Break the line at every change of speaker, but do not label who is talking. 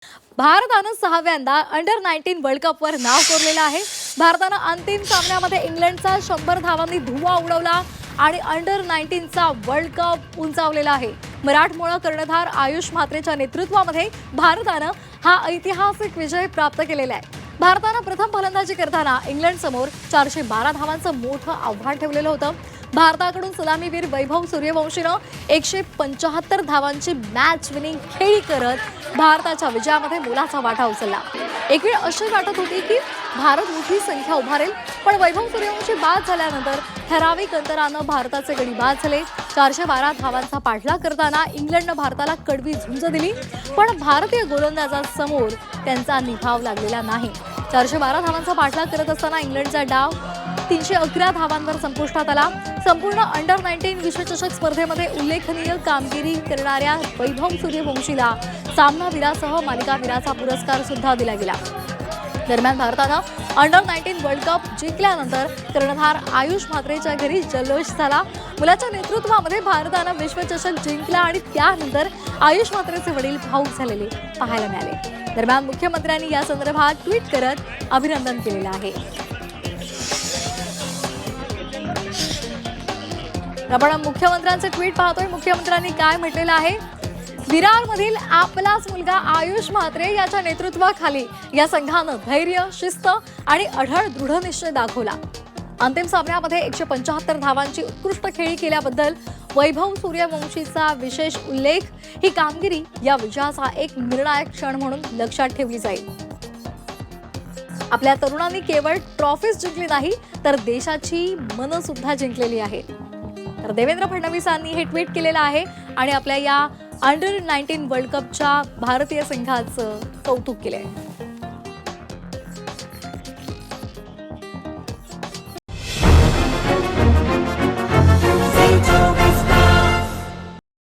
भारतानं 6व्यांदा under-19 world कपवर नाव कोरलेलं आहे। भारतानं अंतिम सामन्यामध्ये इंग्लंडचा 100 धावांनी धुव्वा उडवला आणि अंडर-19चा वर्ल्ड कप उंचावलेला आहे। मराठमोळा कर्णधार आयुष म्हात्रेच्या नेतृत्वामध्ये भारतानं हा ऐतिहासिक विजय प्राप्त केलेला आहे। भारतानं प्रथम फलंदाजी करताना इंग्लंडसमोर 412 धावांचं मोठं आव्हान ठेवलेलं होतं। भारताकडून सलामीवीर वैभव सूर्यवंशीनं 175 धावांची मॅच विनिंग खेळी करत भारताच्या विजयामध्ये मोलाचा वाटा उचलला। एक वेळ अशी वाटत होती की भारत मोठी संख्या उभारेल, पण वैभव सूर्यवंशी बाद झाल्यानंतर ठराविक अंतरानं भारताचे गडी बाद झाले। 412 धावांचा पाठलाग करताना इंग्लंडनं भारताला कडवी झुंज दिली, पण भारतीय गोलंदाजांसमोर त्यांचा निभाव लागलेला नाही। 412 धावांचा पाठलाग करत असताना इंग्लंडचा डाव 311 धावांवर संपुष्टात आला। संपूर्ण अंडर-19 विश्वचषक स्पर्धेमध्ये उल्लेखनीय कामगिरी करणाऱ्या वैभव सूर्यवंशीला सामनावीरासह मालिकावीराचा पुरस्कार सुद्धा दिला गेला। दरम्यान भारतानं अंडर-19 वर्ल्ड कप जिंकल्यानंतर कर्णधार आयुष म्हात्रेच्या घरी जल्लोष झाला। मुलाच्या नेतृत्वामध्ये भारतानं विश्वचषक जिंकला आणि त्यानंतर आयुष म्हात्रेचे वडील भावूक झालेले पाहायला मिळाले। दरम्यान मुख्यमंत्र्यांनी या संदर्भात ट्विट करत अभिनंदन केलेलं आहे। आपण मुख्यमंत्र्यांचे ट्विट पाहतोय। मुख्यमंत्र्यांनी काय म्हटलेलं आहे? विरारमधील आपलाच मुलगा आयुष म्हात्रे याच्या नेतृत्वाखाली या संघानं धैर्य, शिस्त आणि अढळ दृढनिश्चय दाखवला। अंतिम सामन्यामध्ये 175 धावांची उत्कृष्ट खेळी केल्याबद्दल वैभव सूर्यवंशीचा विशेष उल्लेख। ही कामगिरी या विजयाचा एक निर्णायक क्षण म्हणून लक्षात ठेवली जाईल। आपल्या तरुणांनी केवळ ट्रॉफीज जिंकली नाही, तर देशाची मनं सुद्धा जिंकलेली आहेत। तर देवेंद्र फडणवीसांनी हे ट्विट केलेलं आहे आणि आपल्या या अंडर-19 वर्ल्ड कपच्या भारतीय संघाचं कौतुक केलंय।